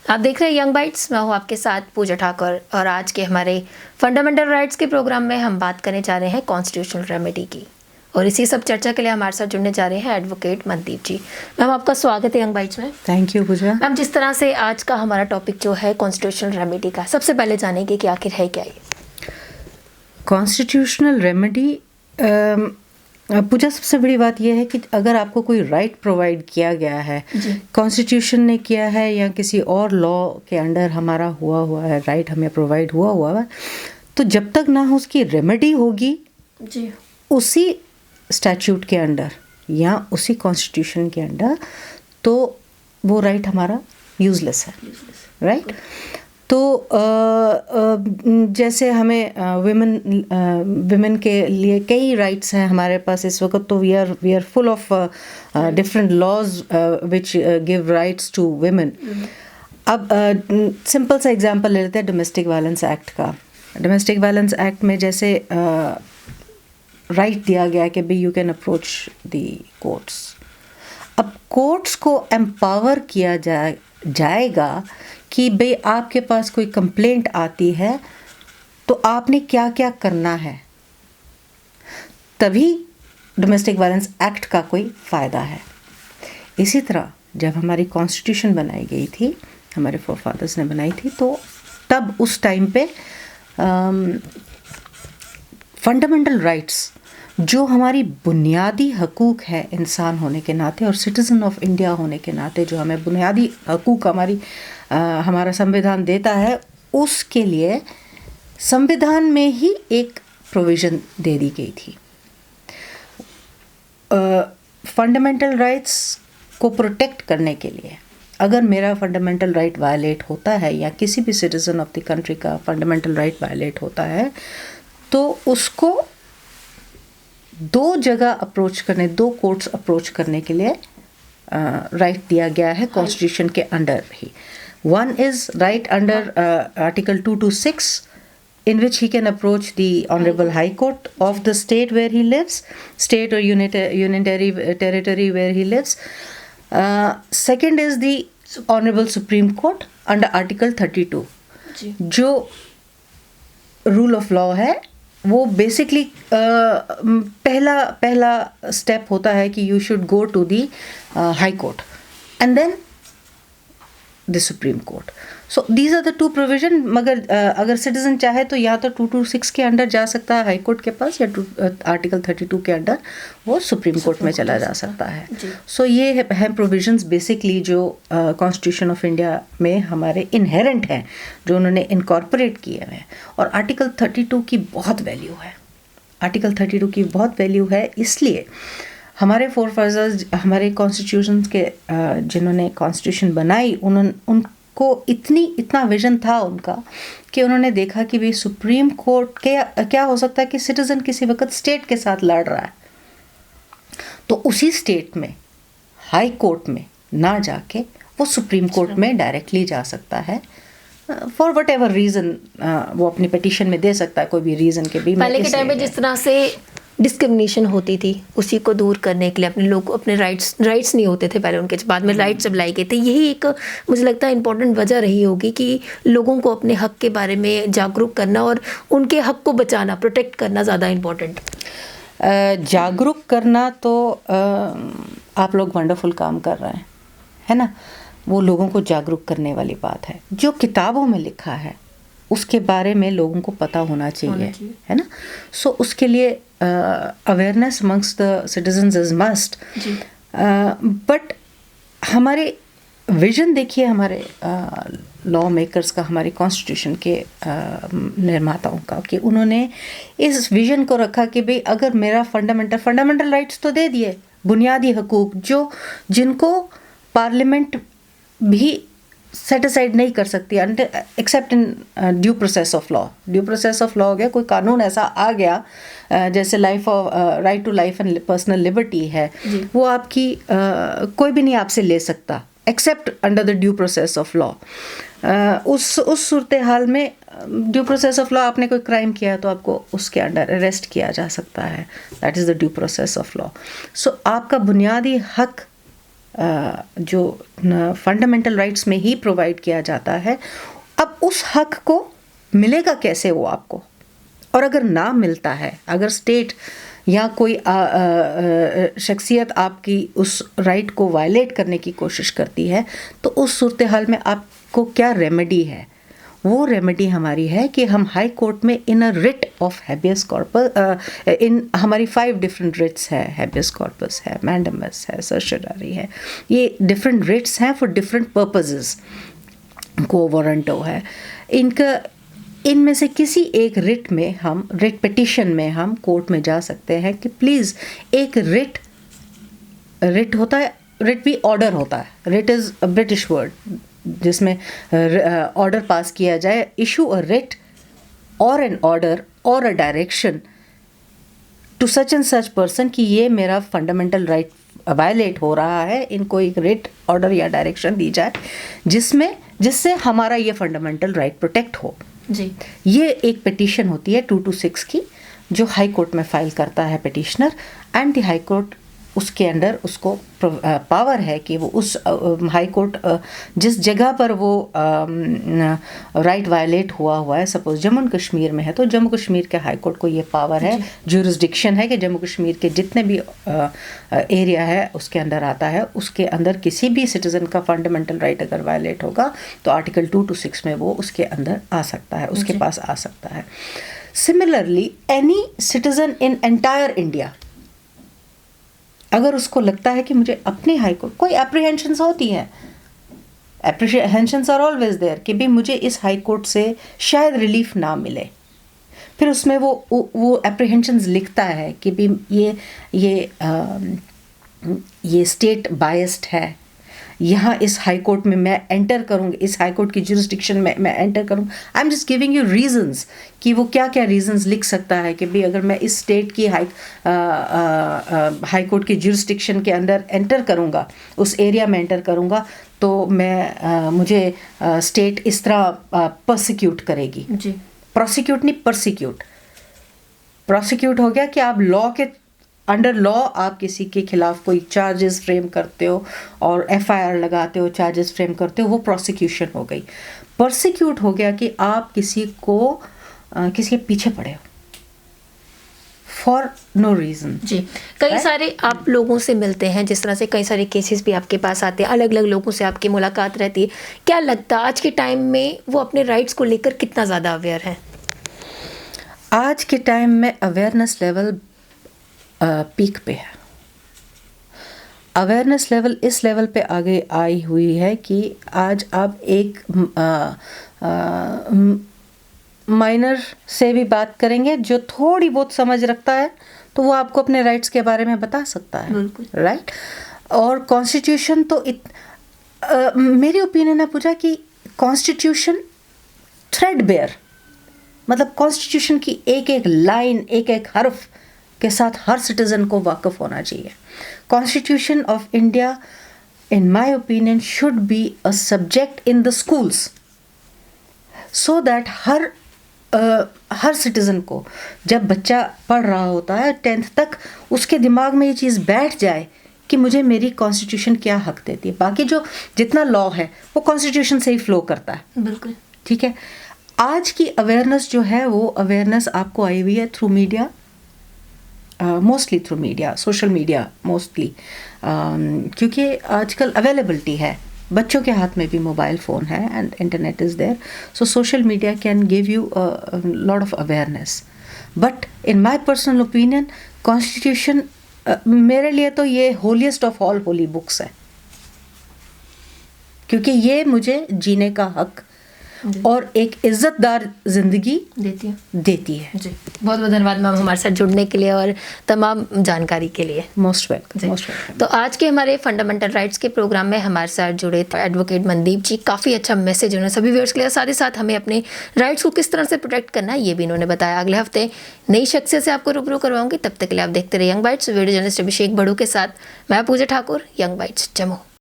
आप देख रहे हैं यंग बाइट्स। मैं हूँ आपके साथ पूजा ठाकुर और आज के हमारे फंडामेंटल राइट्स के प्रोग्राम में हम बात करने जा रहे हैं कॉन्स्टिट्यूशनल रेमेडी की। और इसी सब चर्चा के लिए हमारे साथ जुड़ने जा रहे हैं एडवोकेट मनदीप जी। मैम, आपका स्वागत है यंग बाइट्स में। Thank you Pooja. मैम, जिस तरह से आज का हमारा टॉपिक जो है कॉन्स्टिट्यूशनल रेमेडी का, सबसे पहले जानेंगे कि आखिर है क्या ये कॉन्स्टिट्यूशनल रेमेडी। पूजा, सबसे बड़ी बात यह है कि अगर आपको कोई राइट प्रोवाइड किया गया है, कॉन्स्टिट्यूशन ने किया है या किसी और लॉ के अंडर हमारा हुआ है, राइट हमें प्रोवाइड हुआ है, तो जब तक ना उसकी रेमेडी होगी जी उसी स्टैट्यूट के अंडर या उसी कॉन्स्टिट्यूशन के अंडर, तो वो राइट हमारा यूजलेस है, राइट। तो जैसे हमें विमेन के लिए कई राइट्स हैं हमारे पास इस वक्त, तो we are full of different laws which give rights to women. अब सिंपल सा एग्जांपल ले लेते हैं डोमेस्टिक वायलेंस एक्ट का। डोमेस्टिक वायलेंस एक्ट में जैसे राइट दिया गया कि भाई you can approach the courts. अब कोर्ट्स को एम्पावर किया जाएगा कि भाई आपके पास कोई कंप्लेंट आती है तो आपने क्या क्या करना है, तभी डोमेस्टिक वायलेंस एक्ट का कोई फ़ायदा है। इसी तरह जब हमारी कॉन्स्टिट्यूशन बनाई गई थी, हमारे फोरफादर्स ने बनाई थी, तो तब उस टाइम पे फंडामेंटल राइट्स जो हमारी बुनियादी हकूक़ है इंसान होने के नाते और सिटीज़न ऑफ इंडिया होने के नाते, जो हमें बुनियादी हकूक़ हमारा संविधान देता है, उसके लिए संविधान में ही एक प्रोविज़न दे दी गई थी। फंडामेंटल राइट्स को प्रोटेक्ट करने के लिए अगर मेरा फंडामेंटल राइट वायलेट होता है या किसी भी सिटीज़न ऑफ द कंट्री का फंडामेंटल राइट वायलेट होता है, तो उसको दो कोर्ट्स अप्रोच करने के लिए राइट दिया गया है कॉन्स्टिट्यूशन के under he. One is right under Article 226, in which he can approach the Honorable High Court of the state where he lives, state or unitary territory where he lives. Second is the Honorable Supreme Court under Article 32. जो rule of law है वो basically पहला step होता है कि you should go to the high court and then the supreme court. So these are the two provision. मगर अगर citizen चाहे तो या तो 226 के अंडर जा सकता है हाई कोर्ट के पास, या आर्टिकल 32 के अंडर वो सुप्रीम कोर्ट में चला जा सकता है। सो ये है प्रोविजंस बेसिकली जो कॉन्स्टिट्यूशन ऑफ इंडिया में हमारे इनहेरेंट हैं, जो उन्होंने इनकॉर्पोरेट किए हैं। और आर्टिकल 32 की बहुत वैल्यू है। आर्टिकल 32 की बहुत वैल्यू है इसलिए हमारे फोरफादर्स, हमारे कॉन्स्टिट्यूशन के जिन्होंने कॉन्स्टिट्यूशन बनाई, उनको इतना विजन था उनका कि उन्होंने देखा कि भाई सुप्रीम कोर्ट के क्या हो सकता है कि सिटीज़न किसी वक्त स्टेट के साथ लड़ रहा है, तो उसी स्टेट में हाई कोर्ट में ना जाके वो सुप्रीम कोर्ट में डायरेक्टली जा सकता है। फॉर वट एवर रीज़न वो अपनी पिटीशन में दे सकता है, कोई भी रीज़न के भी। पहले के टाइम में जिस तरह से डिस्क्रिमिनेशन होती थी, उसी को दूर करने के लिए अपने राइट्स नहीं होते थे पहले उनके, बाद में राइट्स जब लाई गए थे, यही एक मुझे लगता है इम्पोर्टेंट वजह रही होगी कि लोगों को अपने हक के बारे में जागरूक करना और उनके हक को बचाना, प्रोटेक्ट करना ज़्यादा इम्पोर्टेंट। जागरूक करना तो आप लोग वंडरफुल काम कर रहे हैं, है ना। वो लोगों को जागरूक करने वाली बात है। जो किताबों में लिखा है उसके बारे में लोगों को पता होना चाहिए, है ना। सो उसके लिए awareness amongst the citizens is must. But हमारे विजन देखिए, हमारे लॉ मेकर्स का, हमारे कॉन्स्टिट्यूशन के निर्माताओं का, कि उन्होंने इस विजन को रखा कि भाई अगर मेरा फंडामेंटल राइट्स तो दे दिए, बुनियादी हकूक़ जिनको पार्लियामेंट भी सेट असाइड नहीं कर सकती except in due process of law. Due process of law हो गया, कोई कानून ऐसा आ गया जैसे right to life and personal liberty है, वो आपकी कोई भी नहीं आपसे ले सकता except under the due process of law. उस सूरत हाल में ड्यू प्रोसेस ऑफ लॉ, आपने कोई क्राइम किया तो आपको उसके अंडर अरेस्ट किया जा सकता है। That is the due process of law. So आपका बुनियादी हक जो फंडामेंटल राइट्स में ही प्रोवाइड किया जाता है, अब उस हक को मिलेगा कैसे वो आपको? और अगर ना मिलता है, अगर स्टेट या कोई शख्सियत आपकी उस राइट को वायलेट करने की कोशिश करती है, तो उस सूरत हाल में आपको क्या रेमेडी है? वो रेमेडी हमारी है कि हम हाई कोर्ट में in a writ of habeas corpus, इन हमारी 5 डिफरेंट रिट्स है, हैबियस कॉर्पस है, मैंडेमस है, सर्शियरी है, ये डिफरेंट रिट्स हैं for different purposes. Quo warranto है, इनमें से किसी एक रिट में हम, रिट पिटिशन में हम कोर्ट में जा सकते हैं कि प्लीज़ एक रिट होता है, रिट भी ऑर्डर होता है, writ is a British word जिसमें ऑर्डर पास किया जाए, इशू अ रिट और एन ऑर्डर और a direction to such and such person कि ये मेरा फंडामेंटल राइट वायलेट हो रहा है, इनको एक रिट ऑर्डर या डायरेक्शन दी जाए जिससे हमारा ये फंडामेंटल राइट प्रोटेक्ट हो जी। ये एक पिटीशन होती है 226 की, जो हाई कोर्ट में फाइल करता है petitioner, and the high court उसके अंडर उसको पावर है कि वो उस हाई कोर्ट जिस जगह पर वो राइट वायलेट हुआ है, सपोज जम्मू एंड कश्मीर में है तो जम्मू कश्मीर के हाई कोर्ट को ये पावर है, ज्यूरिसडिक्शन है कि जम्मू कश्मीर के जितने भी एरिया है उसके अंदर आता है, उसके अंदर किसी भी सिटीज़न का फंडामेंटल राइट अगर वायलेट होगा तो आर्टिकल 226 में वो उसके अंदर आ सकता है, उसके पास आ सकता है। Similarly any citizen in entire India, अगर उसको लगता है कि मुझे अपनी हाई कोर्ट, कोई एप्रीहेंशंस होती हैं, एप्रीहेंशंस आर ऑलवेज देयर कि भी मुझे इस हाई कोर्ट से शायद रिलीफ ना मिले, फिर उसमें वो एप्रीहेंशंस लिखता है कि भी ये स्टेट बायस्ड है, यहाँ इस हाई कोर्ट में मैं एंटर करूँगी, इस हाई कोर्ट की जुरिस्डिक्शन में मैं एंटर करूँ। I am just giving you reasons कि वो क्या क्या रीजंस लिख सकता है कि भाई अगर मैं इस स्टेट की हाई कोर्ट की जुरिस्डिक्शन के अंदर एंटर करूँगा, उस एरिया में एंटर करूँगा, तो मैं मुझे स्टेट इस तरह प्रोसिक्यूट करेगी जी। प्रोसिक्यूट नहीं, प्रोसिक्यूट हो गया कि आप लॉ के अंडर लॉ आप किसी के खिलाफ कोई चार्जेस फ्रेम करते हो और एफआईआर लगाते हो, चार्जेस फ्रेम करते हो, वो प्रोसिक्यूशन हो गई। प्रोसिक्यूट हो गया कि आप किसी के पीछे पड़े हो फॉर नो रीज़न। जी। कई सारे आप लोगों से मिलते हैं, जिस तरह से कई सारे केसेस भी आपके पास आते हैं, अलग अलग लोगों से आपकी मुलाकात रहती है, क्या लगता है आज के टाइम में वो अपने राइट्स को लेकर कितना ज़्यादा अवेयर है? आज के टाइम में अवेयरनेस लेवल पीक पे है। अवेयरनेस लेवल इस लेवल पे आगे आई हुई है कि आज आप एक माइनर से भी बात करेंगे जो थोड़ी बहुत समझ रखता है तो वो आपको अपने राइट्स के बारे में बता सकता है, राइट। और कॉन्स्टिट्यूशन तो मेरी ओपिनियन है पूजा कि कॉन्स्टिट्यूशन थ्रेडबेयर, मतलब कॉन्स्टिट्यूशन की एक एक लाइन, एक एक हर्फ के साथ हर सिटीज़न को वाकिफ होना चाहिए। Constitution of India in my opinion should be a subject in the schools so that her citizen को, जब बच्चा पढ़ रहा होता है 10th तक, उसके दिमाग में ये चीज़ बैठ जाए कि मुझे मेरी कॉन्स्टिट्यूशन क्या हक देती है। बाकी जो जितना लॉ है वो कॉन्स्टिट्यूशन से ही फ्लो करता है, बिल्कुल ठीक है। आज की अवेयरनेस जो है वो अवेयरनेस आपको आई हुई है through media, mostly through media, social media mostly, क्योंकि आजकल अवेलेबिलिटी है, बच्चों के हाथ में भी मोबाइल फ़ोन है and internet is there, so social media can give you lot of awareness. But in my personal opinion constitution मेरे लिए तो ये holiest of all holy books है, क्योंकि ये मुझे जीने का हक और एक इज्जतदार जिंदगी देती है। जी, बहुत बहुत धन्यवाद मैम हमारे साथ जुड़ने के लिए और तमाम जानकारी के लिए। Most welcome. तो आज के हमारे फंडामेंटल राइट्स के प्रोग्राम में हमारे साथ जुड़े एडवोकेट मनदीप जी, काफ़ी अच्छा मैसेज उन्होंने सभी व्यूअर्स के लिए, साथ ही साथ हमें अपने राइट्स को किस तरह से प्रोटेक्ट करना है ये भी इन्होंने बताया। अगले हफ्ते नई शख्सियत से आपको रूबरू करवाऊंगी, तब तक के लिए आप देखते रहिए यंग बाइट्स। वीडियो जर्नलिस्ट अभिषेक बड़ू के साथ मैं पूजा ठाकुर, यंग बाइट्स जम्मू।